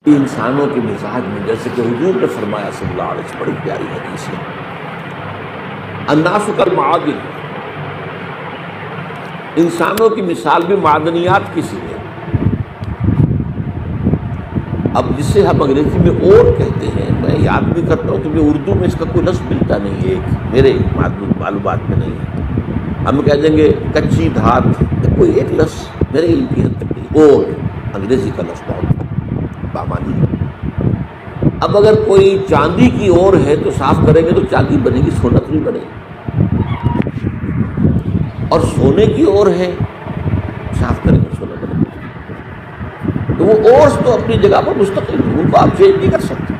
انسانوں کے مزاج میں، جیسے کہ حضور نے فرمایا صلی اللہ علیہ وسلم، بڑی پیاری حدیث ہے، الناس کالمعادن، انسانوں کی مثال بھی معدنیات کی سی ہے۔ اب جسے ہم انگریزی میں اور کہتے ہیں، میں یاد بھی کرتا ہوں کہ مجھے اردو میں اس کا کوئی لفظ ملتا نہیں ہے، میرے معلومات میں نہیں ہے۔ ہم کہہ دیں گے کچی دھات، کوئی ایک لفظ میرے علم کی حد تک نہیں، اور انگریزی کا لفظ بہت بامانی ہے۔ اب اگر کوئی چاندی کی اور ہے تو صاف کریں گے تو چاندی بنے گی، سونا تو نہیں بنے گی، اور سونے کی اور ہے صاف کریں گے سونا بنے گا۔ تو وہ اورس تو اپنی جگہ پر مستقل ہے، ان کو آپ چینج نہیں کر سکتے۔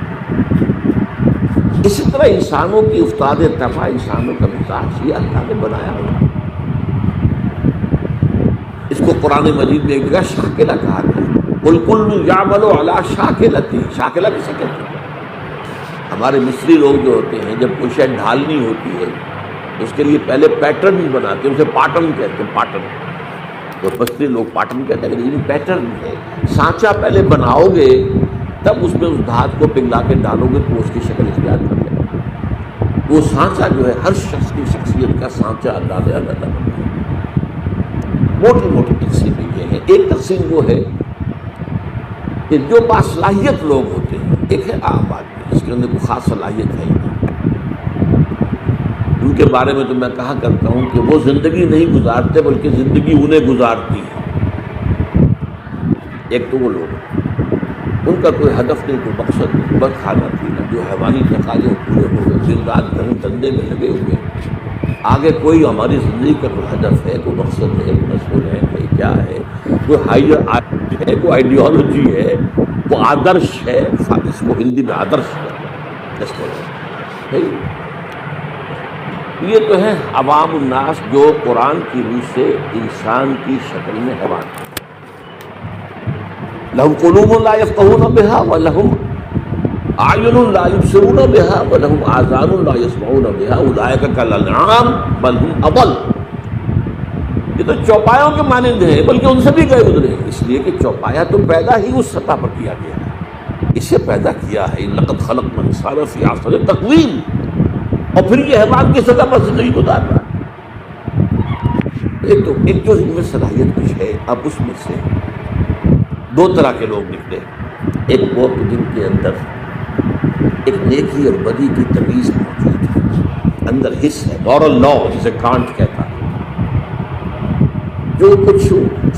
اسی طرح انسانوں کی افتاد طبع، انسانوں کا مزاج یہ اللہ نے بنایا ہوا۔ اس کو قرآن مجید میں ایک جگہ شاکلہ کہا گیا، قل کل یعمل علی شاکلتہ۔ شاکلہ کسے کہتے ہیں؟ ہمارے مصری لوگ جو ہوتے ہیں، جب کوئی شے ڈھالنی ہوتی ہے اس کے لیے پہلے پیٹرن بناتے ہیں، اسے پاٹرن کہتے ہیں، پاٹرن۔ تو مصری لوگ پاٹرن کہتے ہیں کہ یہ پیٹرن ہے، سانچہ پہلے بناؤ گے تب اس میں اس دھات کو پگھلا کے ڈالو گے تو اس کی شکل اختیار کر لے گا۔ وہ سانچہ جو ہے ہر شخص کی شخصیت کا سانچہ اللہ نے الگ الگ بنایا۔ موٹی موٹی تقسیمیں یہ ہیں۔ ایک تقسیم وہ ہے کہ جو باصلاحیت لوگ ہوتے ہیں، ایک ہے عام آدمی جس کے اندر کوئی خاص صلاحیت ہے ہی نہیں، ان کے بارے میں تو میں کہا کرتا ہوں کہ وہ زندگی نہیں گزارتے بلکہ زندگی انہیں گزارتی ہے۔ ایک تو وہ لوگ ان کا کوئی ہدف نہیں، کوئی مقصد نہیں، بس کھانا پینا، جو حیوانی تقاضے پورے ہو گئے، دن رات گھر دھندے میں لگے ہوئے، آگے کوئی ہماری زندگی کا کوئی ہدف ہے، کوئی مقصد ہے، کوئی مسئول ہے، کوئی کیا ہے، کوئی ہائر ہے، کوئی آئیڈیالوجی ہے، کوئی آدرش ہے، اس کو ہندی میں آدرش ہے۔ یہ تو ہے عوام الناس جو قرآن کی روح سے انسان کی شکل میں حیوان ہے۔ لہم قلوب لا یفقہون بہا ولہم اعین لا یبصرون بہا ولہم آذان لا یسمعون بہا اولئک کالانعام بل ہم اضل۔ یہ تو چوپایوں کے مانند ہیں بلکہ ان سے بھی گئے گزرے، اس لیے کہ چوپایا تو پیدا ہی اس سطح پر کیا گیا ہے، اسے پیدا کیا ہے لقد خلقنا الانسان فی احسن تقویم، اور پھر یہ حیوان کی سطح پر زندگی گزار رہا ہے۔ ایک جو ان میں صلاحیت کچھ ہے، اب اس میں سے دو طرح کے لوگ نکلے۔ ایک وہ جن کے اندر ایک نیکی اور بدی کی تمیز موجود ہے، اندر حص ہے، مورل لا جسے کانٹ کہتا ہے، جو کچھ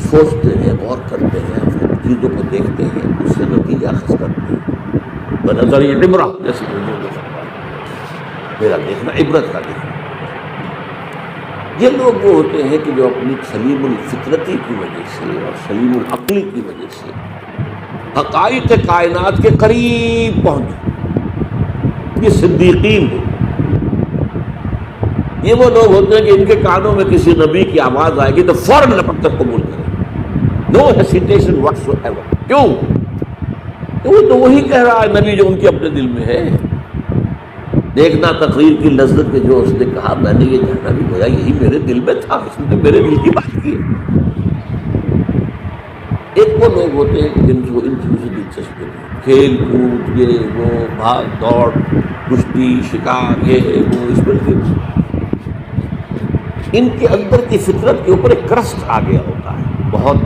سوچتے ہیں، غور کرتے ہیں، چیزوں کو دیکھتے ہیں، اس سے نتیجہ اخذ کرتے ہیں۔ بنظر عبرہ، جیسے میرا دیکھنا عبرت کا دیکھنا۔ یہ لوگ وہ ہوتے ہیں کہ جو اپنی سلیم الفطرتی کی وجہ سے اور سلیم العقلی کی وجہ سے حقائق کائنات کے قریب پہنچے، یہ صدیقین ہیں۔ یہ وہ لوگ ہوتے ہیں کہ ان کے کانوں میں کسی نبی کی آواز آئے گی تو فوراً لپک کر قبول کریں، نو ہیسیٹیشن واٹس ایور۔ کیوں؟ کہ وہ تو وہی کہہ رہا ہے نبی جو ان کے اپنے دل میں ہے۔ دیکھنا تقریر کی لذت میں جو اس نے کہا، میں نے یہ جانا بھی گویا یہی میرے دل میں تھا، اس نے تو میرے دل کی بات کی۔ ایک وہ لوگ ہوتے ہیں کہ جن کو ان چیزوں سے دلچسپی نہیں، کھیل کود، یہ وہ، بھاگ دوڑ، کشتی، شکار، یہ وہ، اس پر ان کے اندر کی فطرت کے اوپر ایک کرسٹ آ گیا ہوتا ہے، بہت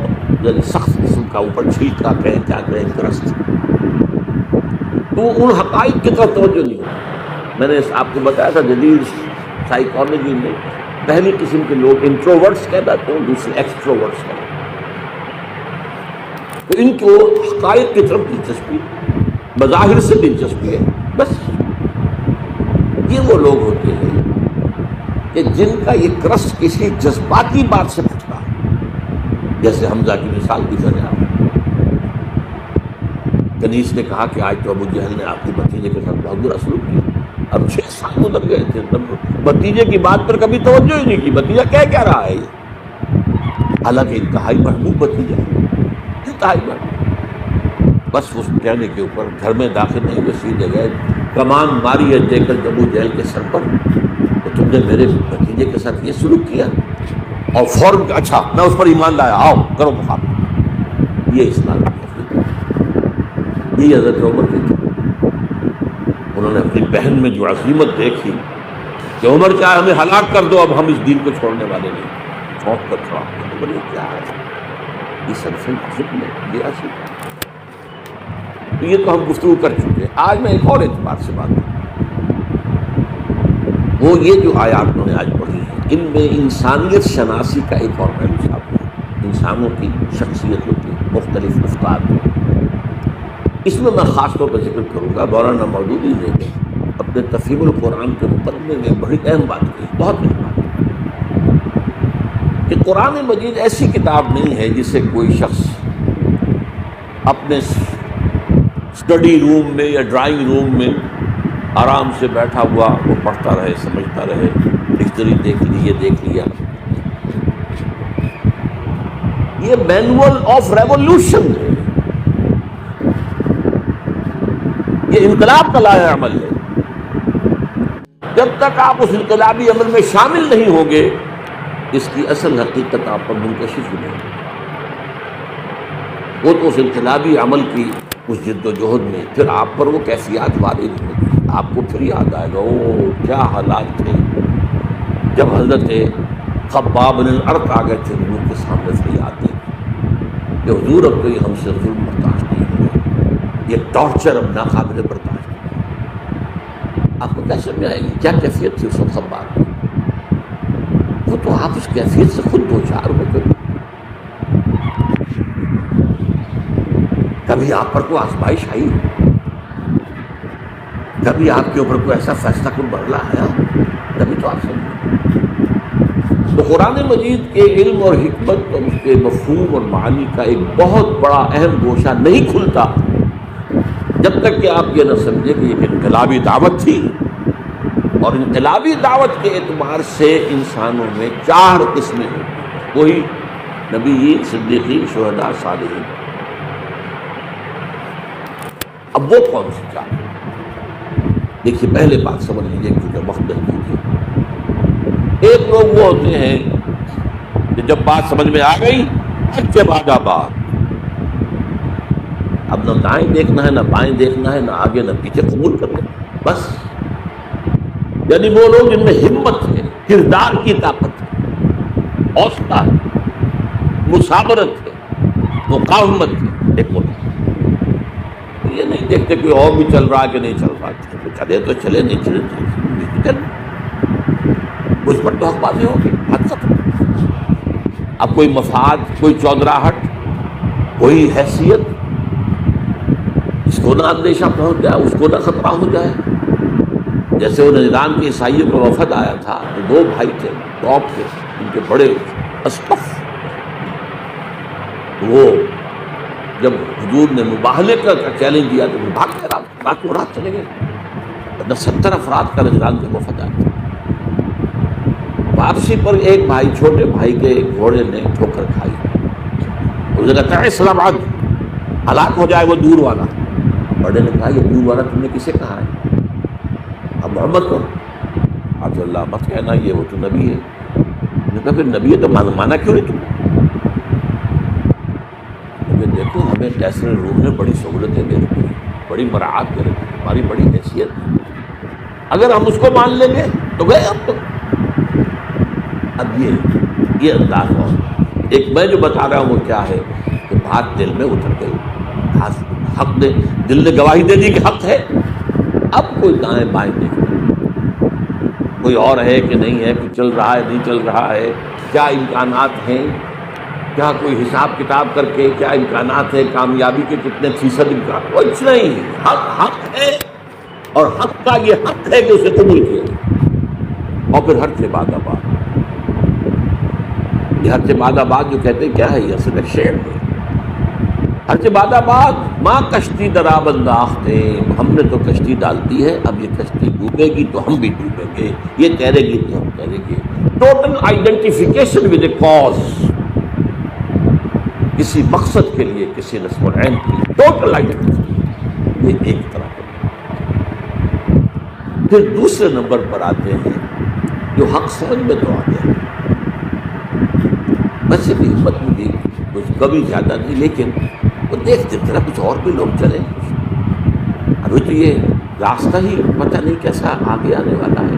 یعنی سخت قسم کا، اوپر چھلکا کہیں کیا کہیں کرسٹ، تو ان حقائق کی طرف توجہ نہیں ہوتی۔ میں نے آپ کو بتایا تھا جدید سائیکالوجی میں پہلی قسم کے لوگ انٹروورٹس کہلاتے ہیں، دوسرے ایکسٹروورٹس کہلاتے ہیں۔ تو ان کو حقائق کی طرف دلچسپی، بظاہر سے دلچسپی ہے، بس یہ وہ لوگ ہوتے ہیں کہ جن کا یہ کرسٹ کسی جذباتی بات سے پھٹتا ہے، جیسے حمزہ کی مثال بھی میں نے آپ کنیز نے کہا کہ آج تو ابو جہل نے آپ کے بھتیجے کے ساتھ بہت برا سلوک کیا، اب 6 سال گزر گئے تھے، تب بھتیجے کی بات پر کبھی توجہ ہی نہیں کی، بھتیجا کہہ کیا رہا ہے یہ، حالانکہ انتہائی محبوب بھتیجا، انتہائی محبوب، بس اس کہنے کے اوپر گھر میں داخل نہیں ہوئے، سیدھے گئے، کمان ماری ہے دے کر ابو جہل کے سر پر، تو تم نے میرے بھتیجے کے ساتھ یہ سلوک کیا، اور فوراً اچھا میں اس پر ایمان لایا، آؤ کرو مقابلہ۔ یہ اسلام ہے۔ یہی حضرت عمر کی تھی. انہوں نے اپنی بہن میں جو عظیمت دیکھی کہ عمر چاہے ہمیں ہلاک کر دو، اب ہم اس دین کو چھوڑنے والے نہیں. چونک کر کھڑا ہو بولے کیا ہے یہ سب حضرت میں یہ ایسی. تو یہ تو ہم گفتگو کر چکے ہیں. آج میں ایک اور اعتبار سے بات کروں. وہ یہ جو آیات انہوں نے آج پڑھی ہیں، ان میں انسانیت شناسی کا ایک اور پہلو صاحب ہے. انسانوں کی شخصیت ہوتی ہے، مختلف افکار. اس میں میں خاص طور پر ذکر کروں گا، مولانا مودودی نے اپنے تفہیم القرآن کے مقدمے میں بڑی اہم بات کی، بہت اہم بات کہ قرآن مجید ایسی کتاب نہیں ہے جسے کوئی شخص اپنے اسٹڈی روم میں یا ڈرائنگ روم میں آرام سے بیٹھا ہوا وہ پڑھتا رہے، سمجھتا رہے، ڈکشنری دیکھ لی، یہ دیکھ لیا. یہ مینول آف ریولوشن ہے، یہ انقلاب کا لائحہ عمل ہے. جب تک آپ اس انقلابی عمل میں شامل نہیں ہوں گے اس کی اصل حقیقت آپ پر منکشف ہی نہیں. وہ تو اس انقلابی عمل کی اس جد و جہد میں پھر آپ پر وہ کیفیات وارد ہوگی. آپ کو پھر یاد آئے گا او کیا حالات تھے جب حضرت خباب بن الارت آ گئے تھے حضور کے سامنے فریاد دے کہ حضور اب تو یہ ہم سے ظلم برداشت نہیں ہوگا، یہ ٹارچر اب ناقابل برداشت ہے. آپ کو کیسے میں آئے گی کیا کیفیت تھی اس وقت خباب کی؟ وہ تو آپ اس کیفیت سے خود دو چار ہو گئے. کبھی آپ پر کوئی آزمائش آئی، کبھی آپ کے اوپر کوئی ایسا فیصلہ کن مرحلہ آیا، کبھی تو آپ سمجھیں. تو قرآن مجید کے علم اور حکمت اور اس کے مفہوم اور معانی کا ایک بہت بڑا اہم گوشہ نہیں کھلتا جب تک کہ آپ یہ نہ سمجھیں کہ یہ انقلابی دعوت تھی. اور انقلابی دعوت کے اعتبار سے انسانوں میں 4 قسمیں ہیں، وہی نبیین، صدیقین، شہداء، صالحین. اب وہ کون سی 4؟ دیکھیے پہلے بات سمجھ لیجیے کیونکہ وقت محدود ہے. ایک لوگ وہ ہوتے ہیں کہ جب بات سمجھ میں آ گئی حج کے بعد آباد، اب نہ دائیں دیکھنا ہے نہ بائیں دیکھنا ہے، نہ آگے نہ پیچھے، قبول کر لیں بس. یعنی وہ لوگ جن میں ہمت ہے، کردار کی طاقت ہے، حوصلہ ہے، مثابرت ہے، مقاومت ہے. ایک وہ یہ نہیں دیکھتے کوئی اور بھی چل رہا کہ نہیں چل رہا، چلے تو چلے، نہیں چلے تو چلے، اس پر تو حق بازی ہوگی. حد ختم. اب کوئی مفاد، کوئی چودراہٹ، کوئی حیثیت، اس کو نہ اندیشہ پہنچ جائے، اس کو نہ خطرہ ہو جائے. جیسے وہ نجران کے عیسائیوں کا وفد آیا تھا تو 2 بھائی تھے، ٹاپ تھے، ان کے بڑے اسقف. وہ جب حضور نے مباہلے کا چیلنج دیا تو وہ بھاگ کے رات چلے گئے. 70 افراد کا نجران کے وفد آیا تھا. واپسی پر ایک بھائی، چھوٹے بھائی کے گھوڑے نے ٹھوکر کھائی. اس نے کہا اسلام آج ہلاک ہو جائے وہ دور والا. بڑے نے کہا یہ دور والا تم نے کسے کہا ہے؟ اب محمد کو. آج اللہ مت کہنا یہ وہ تو نبی ہے. نے کہا پھر نبی ہے تو مانا کیوں نہیں تم؟ دیکھو ہمیں نیشنل روم میں بڑی سہولتیں دے رکھی ہیں، بڑی مراعات دے رکھی ہیں، ہماری بڑی حیثیت ہے. اگر ہم اس کو مان لیں گے تو گئے اب تو. اب یہ انداز ہو. ایک میں جو بتا رہا ہوں وہ کیا ہے کہ بات دل میں اتر گئی، حق نے دل نے گواہی دے دی کہ حق ہے. اب کوئی دائیں بائیں دیکھتا، کوئی اور ہے کہ نہیں ہے، کوئی چل رہا ہے نہیں چل رہا ہے، کیا امکانات ہیں، کیا کوئی حساب کتاب کر کے کیا امکانات ہیں، کامیابی کے کتنے فیصد امکان، کچھ نہیں. حق ہے اور حق کا یہ حق ہے کہ اسے قبول کیا جائے. اور پھر ہر سے بعد آباد، یہ ہر سے بعد آباد جو کہتے ہیں کیا ہے، یہ اصل شعر ہے. ہر سے بعد آباد ماں کشتی دراب انداختے، ہم نے تو کشتی ڈال دی ہے، اب یہ کشتی ڈوبے گی تو ہم بھی ڈوبیں گے، یہ تیرے گی تو ہم تیریں گے. Total identification with a cause, کسی مقصد کے لیے، کسی نسب العین کے لیے ٹوٹل آئیڈینٹیفیکیشن، یہ ایک طرح کا. پھر دوسرے نمبر پر آتے ہیں جو حق سمجھ میں تو آ گیا، بس بھی ہمت ملی کچھ کبھی زیادہ نہیں، لیکن وہ دیکھتے طرح کچھ اور بھی لوگ چلیں، ابھی تو یہ راستہ ہی پتہ نہیں کیسا آگے آنے والا ہے.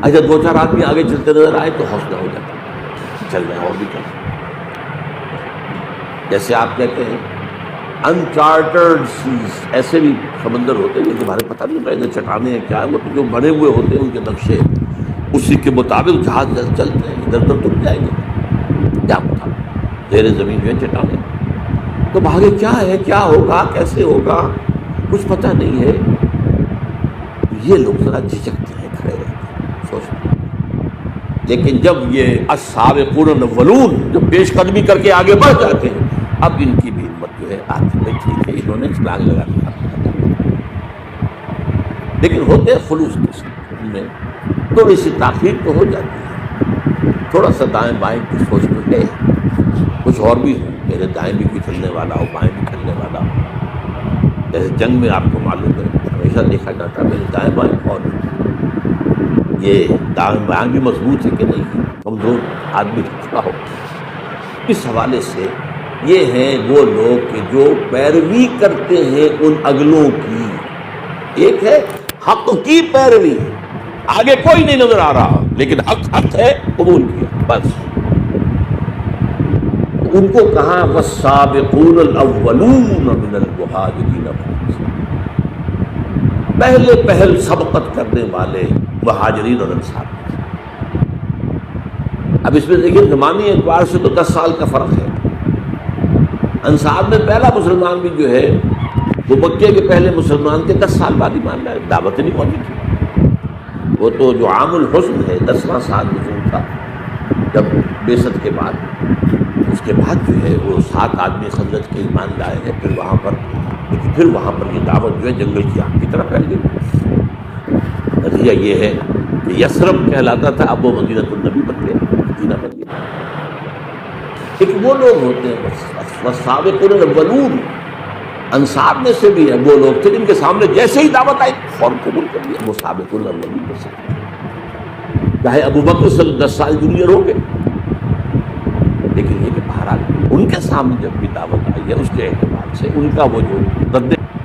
اچھا 2-4 آدمی آگے چلتے نظر آئے تو حوصلہ ہو جاتا ہے، چل رہے ہیں اور بھی چل رہے ہیں. جیسے آپ کہتے ہیں انچارٹرڈ سیز، ایسے بھی سمندر ہوتے ہیں کہ ہمارے پتہ نہیں پہلے چٹانیں ہیں کیا ہے، وہ جو بنے ہوئے ہوتے ہیں ان کے نقشے، اسی کے مطابق جہاز چلتے ہیں، ادھر ادھر ڈوب جائیں گے کیا پتہ. زیر زمین جو ہے چٹانیں، تو آگے کیا ہے، کیا ہوگا، کیسے ہوگا، کچھ پتہ نہیں ہے. یہ لوگ ذرا جھجکتے ہیں کھڑے رہتے ہیں، سوچتے ہیں. لیکن جب یہ السابقون الاولون جو پیش قدمی کر کے آگے بڑھ جاتے ہیں، اب ان کی بھی ہمت جو ہے آتی ہے، ٹھیک ہے انہوں نے چھلانگ لگا دیا. لیکن ہوتے خلوص کے ساتھ ان میں تھوڑی سی تاخیر تو ہو جاتی ہے، تھوڑا سا دائیں بائیں کی سوچ تو ہے، کچھ اور بھی ہو، میرے دائیں بھی کوئی چلنے والا ہو، بائیں بھی چلنے والا ہو. جیسے جنگ میں آپ کو معلوم ہے ہمیشہ دیکھا جاتا ہے میرے دائیں بائیں کون ہے، یہ دائیں بائیں بھی مضبوط ہے کہ نہیں، کمزور آدمی کھڑا ہو. اس حوالے سے یہ ہیں وہ لوگ کہ جو پیروی کرتے ہیں ان اگلوں کی. ایک ہے حق کی پیروی، آگے کوئی نہیں نظر آ رہا لیکن حق ہے، قبول کیا بس. ان کو کہا والسابقون الاولون من المہاجرین، پہل سبقت کرنے والے مہاجرین اور انصار. اب اس میں دیکھیے زمانی اعتبار سے تو 10 سال کا فرق ہے. انصار میں پہلا مسلمان بھی جو ہے وہ مکے کے پہلے مسلمان کے 10 سال بعد ہی مان رہا ہے، دعوت نہیں پہنچی تھی. وہ تو جو عام الحسن ہے 10واں سال نزول تھا جب بعثت کے بعد، اس کے بعد جو ہے وہ 7 آدمی خزرج کے ایمان لائے ہیں. پھر وہاں پر یہ دعوت جو ہے جنگل کی آگ کی طرح پھیل گئی. نتیجہ یہ ہے کہ یثرب کہلاتا تھا، اب وہ مدینہ النبی بن گیا، مدینہ بن گیا. لیکن وہ لوگ ہوتے ہیں والسابقون الاولون، انصار میں سے بھی ہے وہ لوگ تھے جن کے سامنے جیسے ہی دعوت آئی فوراً قبول کر لیا. وہ سابقون الاولون میں سے چاہے ابو بکر صلی 10 سال جونیئر ہو گئے، لیکن یہ کہ بہرحال ان کے سامنے جب بھی دعوت آئی ہے اس کے اعتبار سے ان کا وہ جو رد